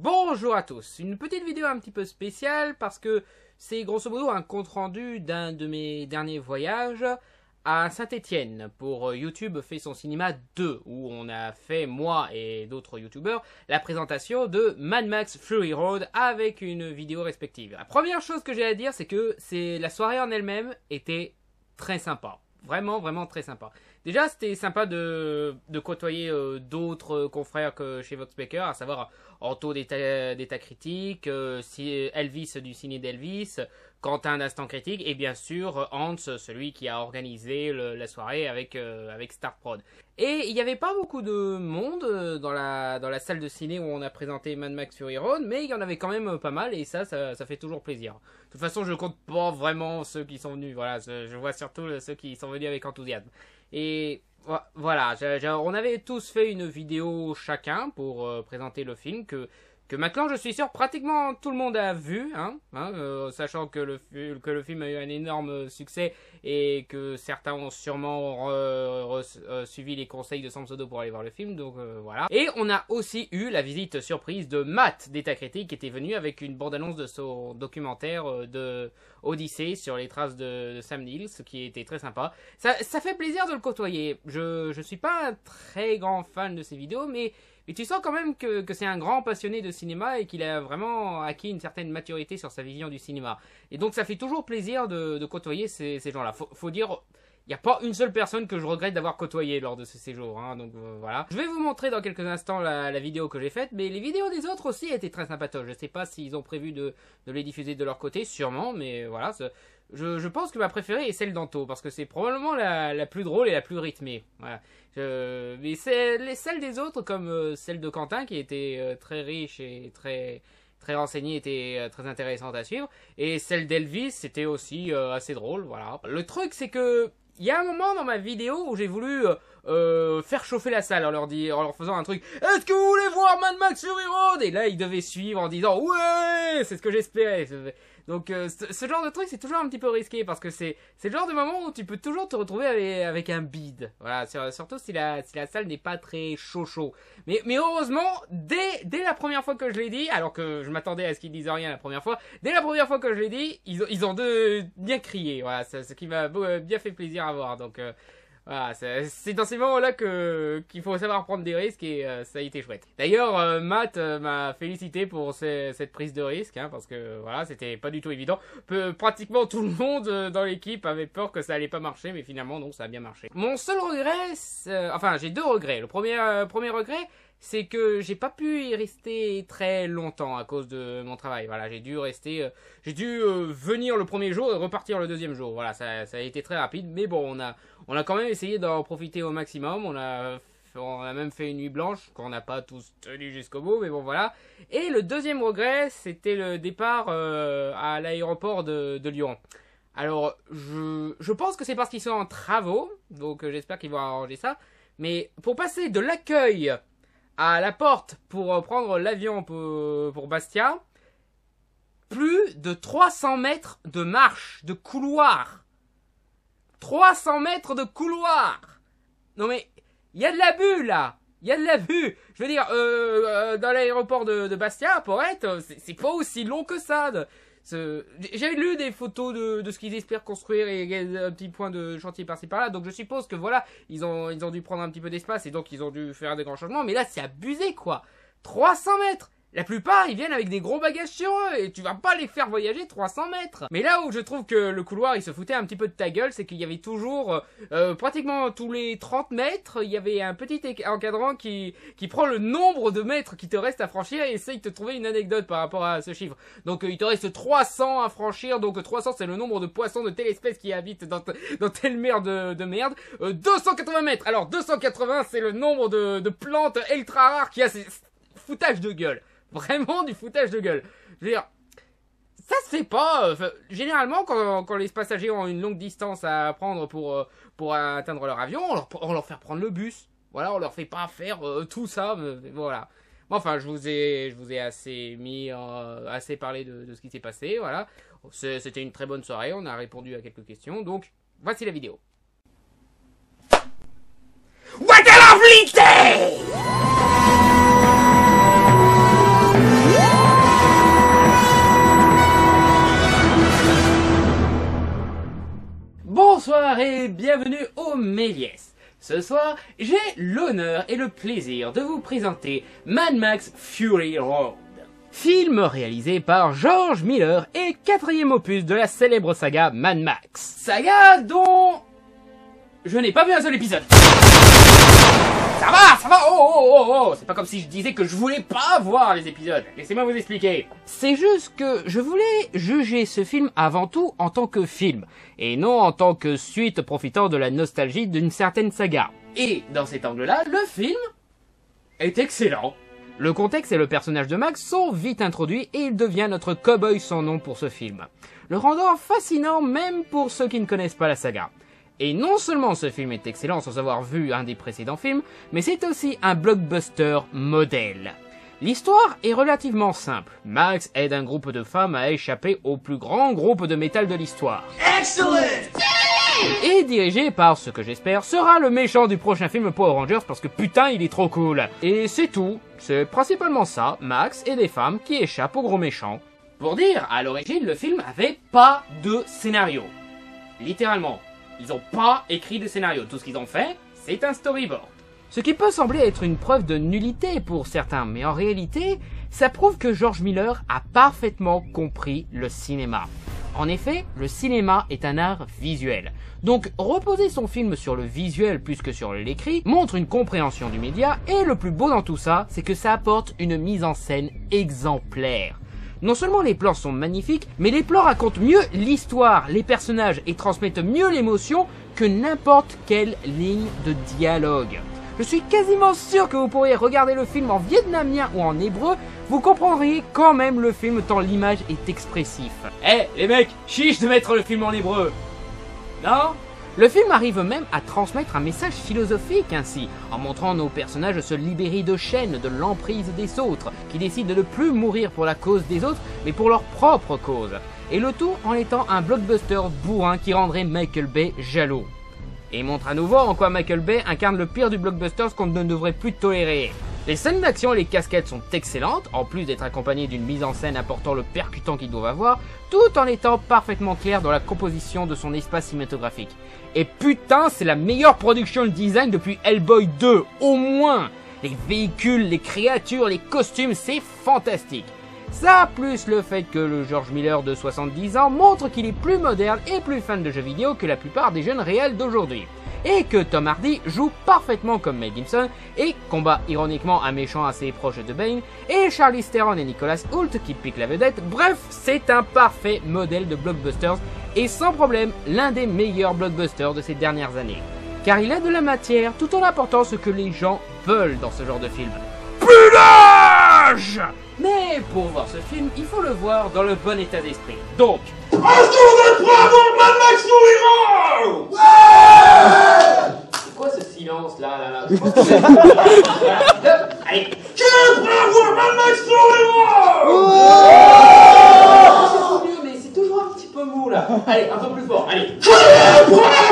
Bonjour à tous, une petite vidéo un petit peu spéciale parce que c'est grosso modo un compte rendu d'un de mes derniers voyages à Saint-Étienne pour YouTube fait son cinéma 2 où on a fait, moi et d'autres youtubeurs, la présentation de Mad Max Fury Road avec une vidéo respective. La première chose que j'ai à dire, c'est que la soirée en elle-même était très sympa. Vraiment très sympa. Déjà, c'était sympa de côtoyer d'autres confrères que chez Voxbaker, à savoir Anto d'État Critique, Elvis du Ciné d'Elvis, Quentin d'Instant Critique, et bien sûr Hans, celui qui a organisé la soirée avec Starprod. Et il n'y avait pas beaucoup de monde dans la salle de ciné où on a présenté Mad Max Fury Road, mais il y en avait quand même pas mal, et ça fait toujours plaisir. De toute façon, je compte pas vraiment ceux qui sont venus, voilà, je vois surtout ceux qui sont venus avec enthousiasme. Et voilà, on avait tous fait une vidéo chacun pour présenter le film que maintenant je suis sûr pratiquement tout le monde a vu, sachant que le film a eu un énorme succès et que certains ont sûrement suivi les conseils de Samsodo pour aller voir le film, donc voilà. Et on a aussi eu la visite surprise de Matt d'État Critique qui était venu avec une bande-annonce de son documentaire de Odyssée sur les traces de Sam Neill, ce qui était très sympa. Ça fait plaisir de le côtoyer. Je suis pas un très grand fan de ses vidéos, mais tu sens quand même que c'est un grand passionné de cinéma et qu'il a vraiment acquis une certaine maturité sur sa vision du cinéma. Et donc ça fait toujours plaisir de côtoyer ces gens-là. Faut dire, il n'y a pas une seule personne que je regrette d'avoir côtoyé lors de ce séjour. Donc voilà. Je vais vous montrer dans quelques instants la vidéo que j'ai faite, mais les vidéos des autres aussi étaient très sympatoches. Je ne sais pas s'ils ont prévu de les diffuser de leur côté, sûrement, mais voilà. Je pense que ma préférée est celle d'Anto, parce que c'est probablement la plus drôle et la plus rythmée. Voilà. Mais celles des autres, comme celle de Quentin, qui était très riche et très renseignée, était très intéressante à suivre. Et celle d'Elvis, c'était aussi assez drôle, voilà. Le truc, c'est que il y a un moment dans ma vidéo où j'ai voulu faire chauffer la salle en leur faisant un truc. Est-ce que vous voulez voir Mad Max Fury Road? Et là, ils devaient suivre en disant ouais, c'est ce que j'espérais. Donc ce genre de truc, c'est toujours un petit peu risqué parce que c'est le genre de moment où tu peux toujours te retrouver avec un bide. Voilà, surtout si la salle n'est pas très chaud. Mais heureusement, dès la première fois que je l'ai dit, alors que je m'attendais à ce qu'ils disent rien la première fois, dès la première fois que je l'ai dit, ils ont bien crié. Voilà, ce qui m'a bien fait plaisir à voir. Donc voilà, c'est dans ces moments-là qu'il faut savoir prendre des risques et ça a été chouette. D'ailleurs, Matt m'a félicité pour cette prise de risque, parce que voilà, c'était pas du tout évident. Pratiquement tout le monde dans l'équipe avait peur que ça allait pas marcher, mais finalement, non, ça a bien marché. Mon seul regret, enfin, j'ai deux regrets. Le premier regret, c'est que j'ai pas pu y rester très longtemps à cause de mon travail. Voilà, j'ai dû venir le premier jour et repartir le deuxième jour. Voilà, ça a été très rapide, mais bon, on a quand même essayé d'en profiter au maximum. On a même fait une nuit blanche qu'on n'a pas tous tenu jusqu'au bout, mais bon voilà. Et le deuxième regret, c'était le départ à l'aéroport de Lyon. Alors, je pense que c'est parce qu'ils sont en travaux, donc j'espère qu'ils vont arranger ça. Mais pour passer de l'accueil à la porte pour prendre l'avion pour Bastia, plus de 300 mètres de marche, de couloir. 300 mètres de couloir. Non mais, il y a de l'abus là. Il y a de l'abus. Je veux dire, dans l'aéroport de Bastia, à Porrette, c'est pas aussi long que ça. J'ai lu des photos de ce qu'ils espèrent construire et un petit point de chantier par-ci par-là, donc je suppose que voilà, ils ont dû prendre un petit peu d'espace et donc ils ont dû faire des grands changements, mais là c'est abusé quoi. 300 mètres. La plupart, ils viennent avec des gros bagages sur eux et tu vas pas les faire voyager 300 mètres. Mais là où je trouve que le couloir, il se foutait un petit peu de ta gueule, c'est qu'il y avait toujours, pratiquement tous les 30 mètres, il y avait un petit encadrant qui prend le nombre de mètres qui te reste à franchir et essaye de te trouver une anecdote par rapport à ce chiffre. Donc il te reste 300 à franchir, donc 300 c'est le nombre de poissons de telle espèce qui habitent dans telle mer de merde. 280 mètres, alors 280 c'est le nombre de plantes ultra rares qui a ces foutages de gueule. Vraiment du foutage de gueule. Je veux dire, ça se fait pas. Généralement, quand les passagers ont une longue distance à prendre pour atteindre leur avion, on leur fait prendre le bus. Voilà, on leur fait pas faire tout ça. Voilà. Enfin, je vous ai assez parlé de ce qui s'est passé. Voilà. C'était une très bonne soirée. On a répondu à quelques questions. Donc, voici la vidéo. What a lovely day! Bonsoir et bienvenue au Méliès. Ce soir, j'ai l'honneur et le plaisir de vous présenter Mad Max Fury Road. Film réalisé par George Miller et quatrième opus de la célèbre saga Mad Max. Saga dont je n'ai pas vu un seul épisode. Ça va, oh, c'est pas comme si je disais que je voulais pas voir les épisodes. Laissez-moi vous expliquer. C'est juste que je voulais juger ce film avant tout en tant que film, et non en tant que suite profitant de la nostalgie d'une certaine saga. Et dans cet angle-là, le film est excellent. Le contexte et le personnage de Max sont vite introduits et il devient notre cow-boy sans nom pour ce film, le rendant fascinant même pour ceux qui ne connaissent pas la saga. Et non seulement ce film est excellent sans avoir vu un des précédents films, mais c'est aussi un blockbuster modèle. L'histoire est relativement simple. Max aide un groupe de femmes à échapper au plus grand groupe de métal de l'histoire. Excellent! Et dirigé par ce que j'espère sera le méchant du prochain film Power Rangers parce que putain il est trop cool. Et c'est tout. C'est principalement ça, Max et des femmes qui échappent au gros méchant. Pour dire, à l'origine le film avait pas de scénario. Littéralement. Ils ont pas écrit de scénario, tout ce qu'ils ont fait, c'est un storyboard. Ce qui peut sembler être une preuve de nullité pour certains, mais en réalité, ça prouve que George Miller a parfaitement compris le cinéma. En effet, le cinéma est un art visuel. Donc, reposer son film sur le visuel plus que sur l'écrit montre une compréhension du média, et le plus beau dans tout ça, c'est que ça apporte une mise en scène exemplaire. Non seulement les plans sont magnifiques, mais les plans racontent mieux l'histoire, les personnages et transmettent mieux l'émotion que n'importe quelle ligne de dialogue. Je suis quasiment sûr que vous pourriez regarder le film en vietnamien ou en hébreu, vous comprendriez quand même le film tant l'image est expressive. Les mecs, chiche de mettre le film en hébreu. Non ? Le film arrive même à transmettre un message philosophique ainsi, en montrant nos personnages se libérer de chaînes, de l'emprise des autres, qui décident de ne plus mourir pour la cause des autres, mais pour leur propre cause. Et le tout en étant un blockbuster bourrin qui rendrait Michael Bay jaloux. Et montre à nouveau en quoi Michael Bay incarne le pire du blockbuster qu'on ne devrait plus tolérer. Les scènes d'action et les cascades sont excellentes, en plus d'être accompagnées d'une mise en scène apportant le percutant qu'ils doivent avoir, tout en étant parfaitement clair dans la composition de son espace cinématographique. Et putain, c'est la meilleure production design depuis Hellboy 2, au moins. Les véhicules, les créatures, les costumes, c'est fantastique. Ça, plus le fait que le George Miller de 70 ans montre qu'il est plus moderne et plus fan de jeux vidéo que la plupart des jeunes réels d'aujourd'hui. Et que Tom Hardy joue parfaitement comme Mel Gibson et combat ironiquement un méchant assez proche de Bane, et Charlize Theron et Nicholas Hoult qui piquent la vedette. Bref, c'est un parfait modèle de blockbusters et sans problème l'un des meilleurs blockbusters de ces dernières années. Car il a de la matière tout en apportant ce que les gens veulent dans ce genre de film. Plus d'âge! Mais pour voir ce film, il faut le voir dans le bon état d'esprit. Donc, est-ce que vous êtes prêts à voir Mad Max Fury Road? Ouais! C'est quoi ce silence là? Je pense que allez, qui est prêt à voir Mad Max Fury Road? Ouais! C'est mieux, mais c'est toujours un petit peu mou là. Allez, un peu plus fort, allez. Qui est prêt